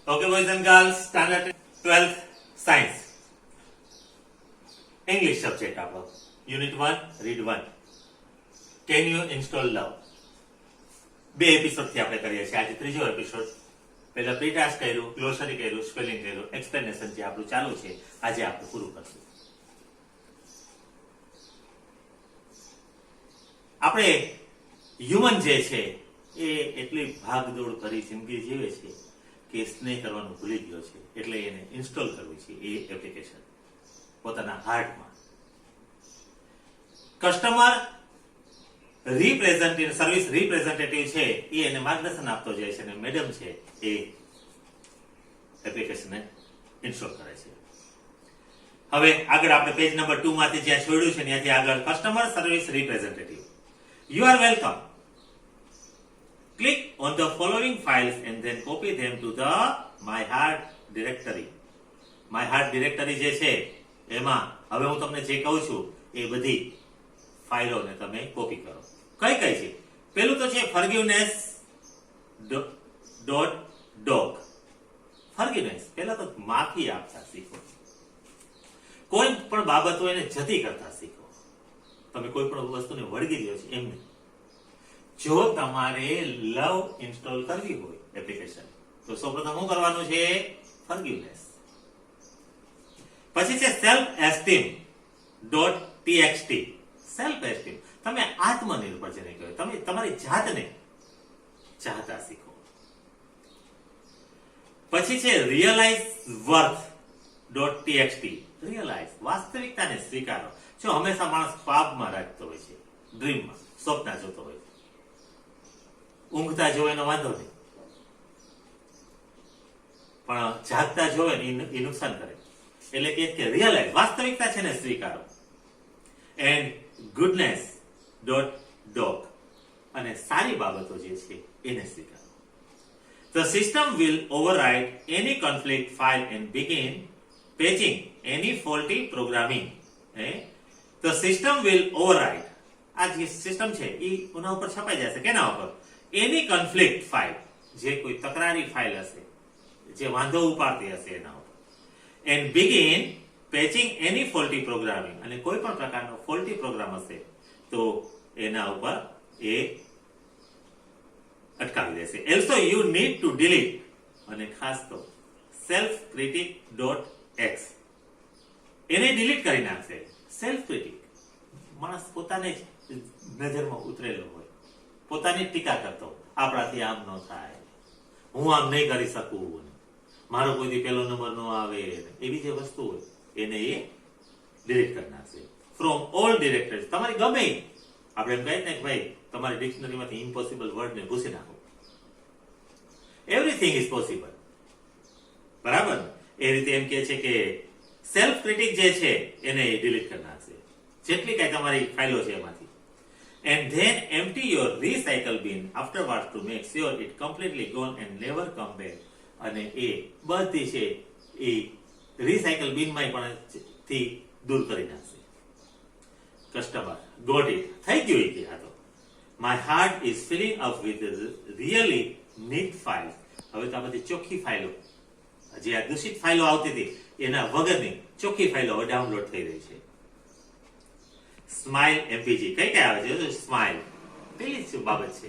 Okay, boys and girls, standard 12th science. English subject આપણો. Unit 1, read 1. Can you install love? બે episode થી આપણે કરીએ છીએ. આજે ત્રીજો એપિસોડ. પહેલા પ્રી ટાસ્ક કર્યું, ગ્લોસરી કર્યું, સ્પેલિંગ કર્યું, એક્સપ્લેનેશન જે આપણું ચાલુ છે, આજે આપણે પૂરું કરશું. આપણે હ્યુમન જે છે એ એટલી ભાગદોડ કરી જિંદગી જીવે છે કે સ્નેહ કરવાનું ભૂલી ગયો છે. એટલે એને ઇન્સ્ટોલ કરવું છે એ એપ્લિકેશન પોતાના હાર્ટમાં. કસ્ટમર રિપ્રેઝેન્ટેટિવ સર્વિસ રિપ્રેઝેન્ટેટિવ છે એ એને માર્ગદર્શન આપતો જાય છે અને મેડમ છે એ એપ્લિકેશનને ઇન્સ્ટોલ કરે છે. હવે આગળ આપણે પેજ નંબર 2 માંથી જ્યાં છોડ્યું છે ત્યાંથી આગળ customer service representative. You are welcome. Click on the following files and then copy them to the My Heart directory. My Heart directory જે છે એમાં હવે હું તમને જે કહું છું એ બધી ફાઇલોને તમે કોપી કરો. કઈ કઈ છે? પેલું તો છે forgiveness.doc. forgiveness પહેલા તો માફી આપતા શીખો. કોઈ પણ બાબતો એને જતી કરતા શીખો. તમે કોઈ પણ વસ્તુને વળગી રહ્યો છે એમને. જો તમારે લવ ઇન્સ્ટોલ કરવી હોય એપ્લિકેશન તો સૌપ્રથમ શું કરવાનું છે? ફોરગિવનેસ. પછી છે સેલ્ફ એસ્ટીમ.txt. સેલ્ફ એસ્ટીમ તમે આત્મનિર્ભર જેને કહેવાય, તમે તમારી જાતને ચાહતા શીખો. પછી છે રિયલાઇઝ વર્થ.txt. રિયલાઇઝ વાસ્તવિકતાને સ્વીકારો. જો હંમેશા માણસ ખ્વાબમાં રાખતો હોય છે, ડ્રીમમાં, સ્વપ્ન જોતો હોય છે. ઊંઘતા જોવે એનો વાંધો નહીં, પણ જાગતા જોવે ને એ નુકસાન કરે. એટલે કે રિયલાઇઝ વાસ્તવિકતા છે ને સ્વીકારો. એન્ડ ગુડનેસ.doc. અને સારી બાબતો જે છે એને સ્વીકારો. The system will override any conflict file and begin patching any faulty programming. The system will override. આ જે સિસ્ટમ છે એ એના ઉપર છપાઈ જશે. કેના ઉપર? એની કન્ફ્લિક્ટ ફાઇલ, જે કોઈ તકરારી ફાઇલ હશે, જે વાંધો ઉપાડતી હશે એના ઉપર. And begin patching any faulty programming. અને કોઈ પણ પ્રકારનો ફોલ્ટી પ્રોગ્રામ હશે તો એના ઉપર એ અટકાવી દેશે. એલ્સો યુ નીડ ટુ ડિલીટ. અને ખાસ તો સેલ્ફ ક્રિટિક.x. એને ડિલીટ કરી નાખશે. સેલ્ફ ક્રિટિક માણસ પોતાને જ નજરમાં ઉતરેલો હોય, પોતાની ટીકા કરતો, આપણાથી આમ ન થાય, હું આમ નહીં કરી શકું, મારો કોઈથી પહેલો નંબર ન આવે, એવી જે વસ્તુ હોય એને એ ડિલીટ કરી નાખશે. From all directories. તમારી ગમે આપણે એમ કહીએ ને કે ભાઈ તમારી ડિક્શનરીમાંથી ઇમ્પોસિબલ વર્ડને ભૂસી નાખો. Everything is possible. બરાબર? એ રીતે એમ કહે છે કે સેલ્ફ ક્રિટિક જે છે એને ડિલીટ કરી નાખશે, જેટલી કઈ તમારી ફાઇલો છે એમાંથી. And then empty your recycle bin afterwards to make sure it completely gone and never come back. અને એ બધી છે એ રિસાયકલ બિનમાં પણ થી દૂર કરી નાખશે. Customer got it. થઈ ગયું કે આ તો my heart is filling up with really neat file. હવે તો આ બધી ચોખ્ખી ફાઇલો, જે આ દૂષિત ફાઇલો આવતી હતી એના વગરની ચોખ્ખી ફાઇલો હવે ડાઉનલોડ થઈ રહી છે. સ્માઇલ એમપીજી. કઈ કઈ આવે છે? સ્માઇલ પેલી જ બાબત છે.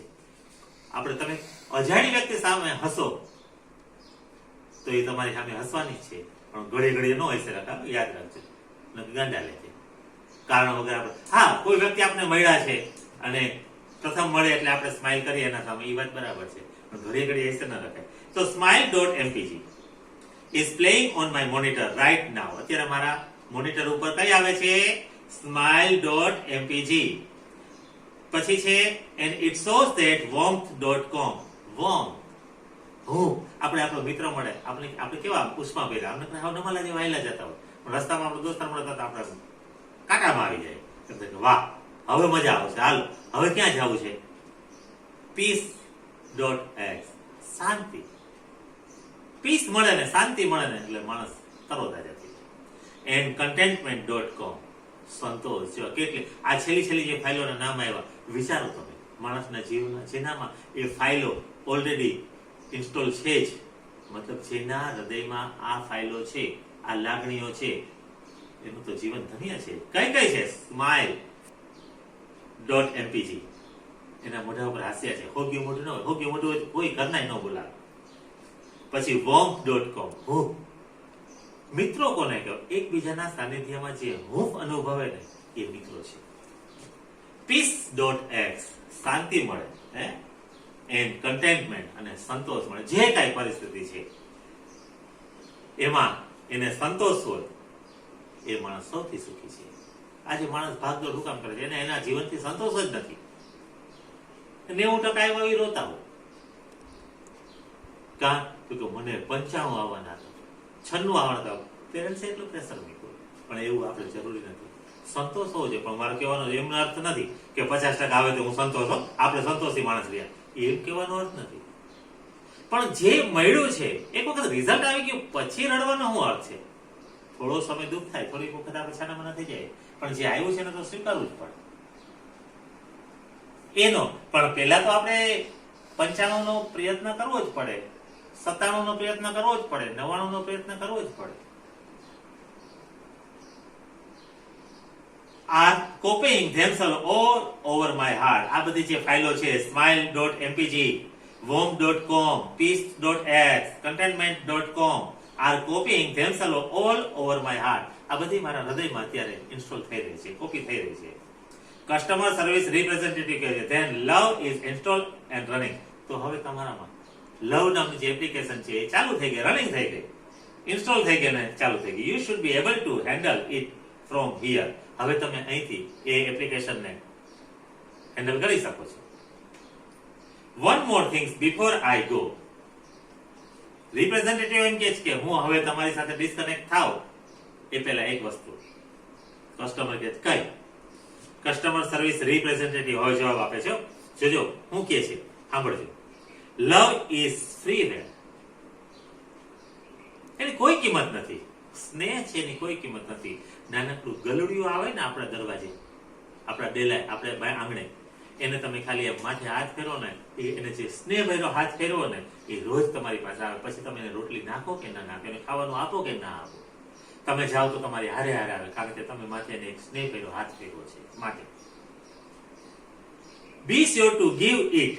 આપણે તમે અજાણી વ્યક્તિ સામે હસો તો એ તમારી સામે હસવાની જ છે, પણ ઘડી ઘડી ન હસી રાખે. યાદ રાખજો, ગાંડા લે છે કારણ વગર. આપણે હા, કોઈ વ્યક્તિ આપણે મળ્યા છે અને પ્રથમ મળે એટલે આપણે સ્માઇલ કરીએ એના સામે, એ વાત બરાબર છે, પણ ઘડી ઘડી હસી ન રખાય. તો smile.mpg is playing on my monitor right now. અત્યારે મારા મોનિટર ઉપર કઈ આવે છે? smile.mpg. પછી છે and it shows that warmth.com. warmth હું આપણે આપણો મિત્ર મળે, આપણે કેવા ઉષ્મા ભેગા, આપણે હાવ નમાલા જેવા આયલા જતા હોય, પણ રસ્તામાં આપણો દોસ્તાર મળતા હતા આપણે કાકામાં આવી જાય. વાહ, હવે મજા આવશે, હાલો હવે ક્યાં જવું છે? peace.x. શાંતિ. પીસ મળે ને શાંતિ મળે ને એટલે માણસ તરોતાજા થઈ જાય. and contentment.com. સંતોષ. જો કેટલી આ છેલ્લી જે ફાઇલોના નામ આવ્યા, વિચારો તમે માણસના જીવના જેનામાં એ ફાઇલો ઓલરેડી ઇન્સ્ટોલ છે જ મતલબ જેના હૃદયમાં આ ફાઇલો છે, આ લાગણીઓ છે, એનું તો જીવન ધન્ય છે. કઈ કઈ છે? smile.mpg. એના મોઢા ઉપર હાસ્ય છે. હોગ્યું મોઢું ન હોય, હોગ્યું મોઢું હોય કોઈ ઘરના ન બોલાવે. પછી warmth.com, હૂંફ. મિત્રો કોને કહો? એકબીજાના સાનિધ્યમાં જે હૂંફ અનુભવે ને એ મિત્રો છે. peace.x, શાંતિ મળે, એન્ડ કન્ટેન્ટમેન્ટ, અને સંતોષ મળે. જે કાંઈ પરિસ્થિતિ છે એમાં એને સંતોષ હોય એ માણસ સૌથી સુખી છે. આજે માણસ ભાગદોડ શું કામ કરે છે? એને એના જીવનથી સંતોષ જ નથી. 90% એમાં રોતા હોય. કાં તો મને 95 આવવાના હતા, 96 આવવાના હતા. પેરેન્ટ્સે એટલું પ્રેશર મૂક્યું. પણ એવું આપણે જરૂરી નથી. સંતોષ હોવો જોઈએ. પણ મારે કહેવાનો એમનો અર્થ નથી કે 50% આવે તો હું સંતોષ હોઉં, આપણે સંતોષી માણસ રહ્યા, એમ કહેવાનો અર્થ નથી. પણ જે મળ્યું છે, એક વખત રિઝલ્ટ આવી ગયું પછી રડવાનો શું અર્થ છે? થોડો સમય દુઃખ થાય, થોડીક વખત આપણે છાનામાના થઈ જાય, પણ જે આવ્યું છે એને તો સ્વીકારવું જ પડે. એનો પણ પહેલા તો આપણે 95 નો પ્રયત્ન કરવો જ પડે, 97 નો પ્રયત્ન કરવો જ પડે, 99 નો પ્રયત્ન કરવો જ પડે. are copying themselves all over my heart. આ બધી જે ફાઇલો છે, smile.mpg, warm.com, peace.x, contentment.com, are copying themselves all over my heart. આ બધી મારા હૃદયમાં અત્યારે ઇન્સ્ટોલ થઈ રહી છે, કોપી થઈ રહી છે. કસ્ટમર સર્વિસ રિપ્રેઝેન્ટેટિવ કહે છે, then love is installed and running. તો હવે તમારામાં લવ નામની જે એપ્લિકેશન છે એ ચાલુ થઈ ગઈ, રનિંગ થઈ ગઈ, ઇન્સ્ટોલ થઈ ગઈ ને ચાલુ થઈ ગઈ. You should be able to handle it from here. હવે તમે અહીંથી એ એપ્લિકેશનને હેન્ડલ કરી શકો છો. One more things before I go. Representative એમ કહે છે કે હું હવે તમારી સાથે ડિસ્કનેક્ટ થાવ એ પહેલા એક વસ્તુ કસ્ટમર કહે છે, કઈ? કસ્ટમર સર્વિસ રિપ્રેઝેન્ટેટિવ હવે જવાબ આપે છે. જોજો હું કહે છે, સાંભળજો. લવ ઇઝ ફ્રી વેર. એની કોઈ કિંમત નથી. સ્નેહ છે એની કોઈ કિંમત નથી. નાનકડું ગલુડિયું આવે ને આપણા દરવાજે, આપણા ડેલાય, આપણે આંગણે, એને તમે ખાલી એમ માથે હાથ ફેરો ને, એને જે સ્નેહ ભર્યો હાથ ફેરવો ને એ રોજ તમારી પાસે આવે. પછી તમે એને રોટલી નાખો કે ના નાખો, એને ખાવાનું આપો કે ના આપો, તમે જાઓ તો તમારી હારે હારે આવે, કારણ કે તમે માથે એને એક સ્નેહ ભર્યો હાથ ફેરવો છે. માટે be sure to give it.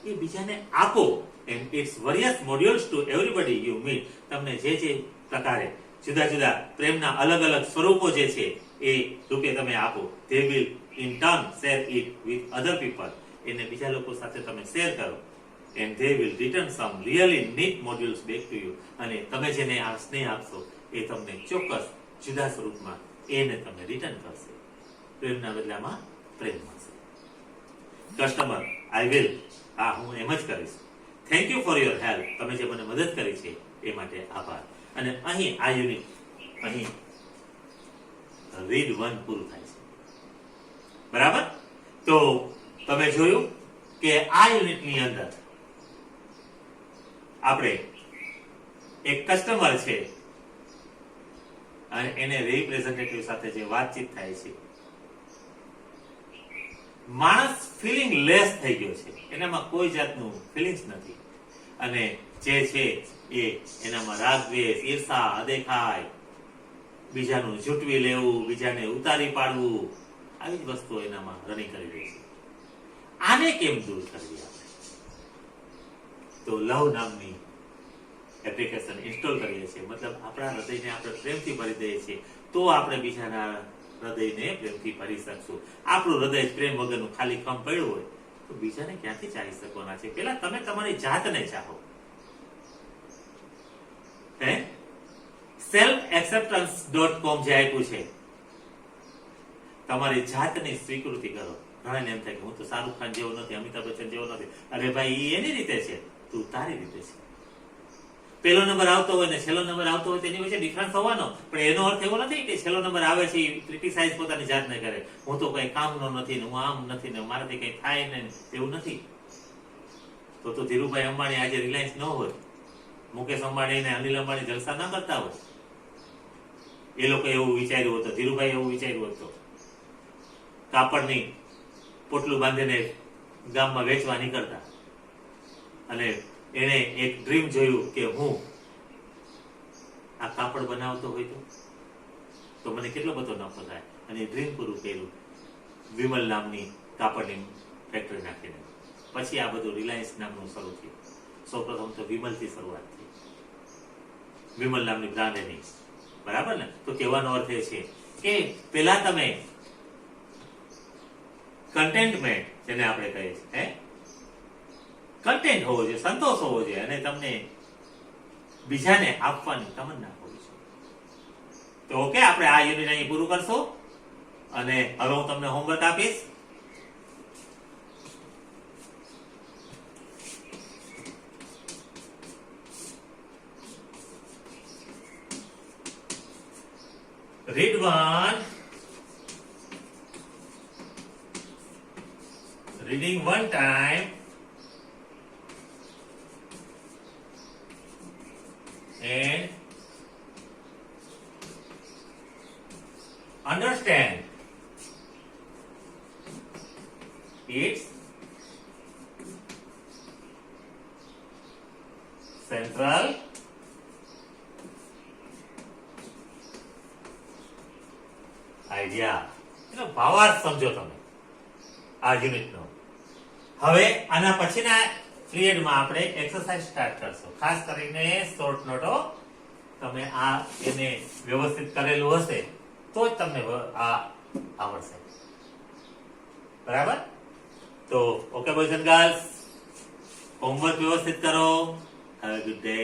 એ બીજાને આપો. and its various modules to everybody you meet. તમને જે પ્રકારે જુદા જુદા પ્રેમના અલગ અલગ સ્વરૂપો જે છે એ રૂપે તમે આપો. they will in turn share it with other people. એને બીજા લોકો સાથે તમે શેર કરો. and they will return some really neat modules back to you. અને તમે જેને આ સ્નેહ આપશો એ તમને ચોક્કસ જુદા સ્વરૂપમાં એને તમને રિટર્ન કરશે. પ્રેમના બદલામાં પ્રેમ મળશે. કસ્ટમર, આઈ વિલ, હા હું એમ જ કરીશ. Thank you for your help. તમે જે મને મદદ કરી છે એ માટે આભાર. અને અહીં આ યુનિટ, અહીં રીડ 1 પૂરું થાય છે. બરાબર? તો તમે જોયું કે આ યુનિટની અંદર આપણે એક કસ્ટમર છે અને એને રિપ્રેઝેન્ટેટિવ સાથે જે વાતચીત થાય છે, માણસ ફિલિંગ લેસ થઈ ગયો છે, એનામાં કોઈ જાતનું ફિલિંગ્સ નથી. અને જે છે એ એનામાં રાગ દ્વેષ, ઈર્ષા, અદેખાઈ, બીજાનું ઝૂંટવી લેવું, બીજાને ઉતારી પાડવું, આવી જ વસ્તુઓ એનામાં રનિંગ કરી રહી છે. આને કેમ દૂર કરવી આપણે? તો લવ નામની એપ્લિકેશન ઇન્સ્ટોલ કરીએ છીએ. મતલબ આપણા હૃદયને આપણે પ્રેમથી ભરી દઈએ છીએ, તો આપણે બીજાના હૃદયને પ્રેમથી ભરી શકશું. આપણું હૃદય પ્રેમ વગરનું ખાલી ખમ પડ્યું હોય તો બીજાને ક્યાંથી ચાહી શકવાના છે? પેલા તમે તમારી જાતને ચાહો. selfacceptance.com જે આપ્યું છે, તમારી જાતની સ્વીકૃતિ કરો. ઘણાને એમ થાય કે હું તો શાહરૂખ ખાન જેવો નથી, અમિતાભ બચ્ચન જેવો નથી. અરે ભાઈ, એની રીતે છે, તું તારી રીતે છે. પહેલો નંબર આવતો હોય ને છેલ્લો નંબર આવતો હોય તેની વચ્ચે ડિફરન્સ હોવાનો, પણ એનો અર્થ એવો નથી કે છેલ્લો નંબર આવે છે એ ક્રિટિસાઇઝ પોતાની જાતને કરે, હું તો કઈ કામનો નથી ને હું આમ નથી ને મારાથી કઈ થાય ને, એવું નથી. તો ધીરુભાઈ અંબાણી આજે રિલાયન્સ ન હોય, મુકેશ અંબાણી ને અનિલ અંબાણી જલસા ના કરતા હોય. એ લોકો એવું વિચાર્યું હતું, ધીરુભાઈ એવું વિચાર્યું હતું, કાપડની પોટલું બાંધીને ગામમાં વેચવા નીકળતા અને એણે એક ડ્રીમ જોયું કે હું આ કાપડ બનાવતો હોય તો મને કેટલો બધો નફો થાય, અને ડ્રીમ પૂરું કર્યું વિમલ નામની કાપડની ફેક્ટરી નાખીને. પછી આ બધું રિલાયન્સ નામનું શરૂ થયું. સૌપ્રથમ તો વિમલથી શરૂઆત થઈ, વિમલ નામની બ્રાન્ડ એની, બરાબર ને? તો કહેવાનો અર્થ એ છે કે પેલા તમે કન્ટેન્ટમેન્ટ, જેને આપણે કહીએ છીએ, કન્ટેન્ટ હોવો જોઈએ, સંતોષ હોવો જોઈએ, અને તમને બીજાને આપવાની તમન્ના હોવી જોઈએ. તો ઓકે, આપણે આ યુનિટ અહીં પૂરું કરશું, અને હવે હું તમને હોમવર્ક આપીશ. Read one. Reading one time. And understand its central idea. એનો ભાવાર્થ સમજો તમે આ યુનિટનો. હવે આના પછીના પીરિયડમાં આપણે એક્સરસાઇઝ સ્ટાર્ટ કરશું. ખાસ કરીને શોર્ટ નોટો તમે આ એને વ્યવસ્થિત કરેલું હશે તો જ તમને આ આવડશે. બરાબર? તો okay boys and girls, homework વ્યવસ્થિત કરો. Have a good day.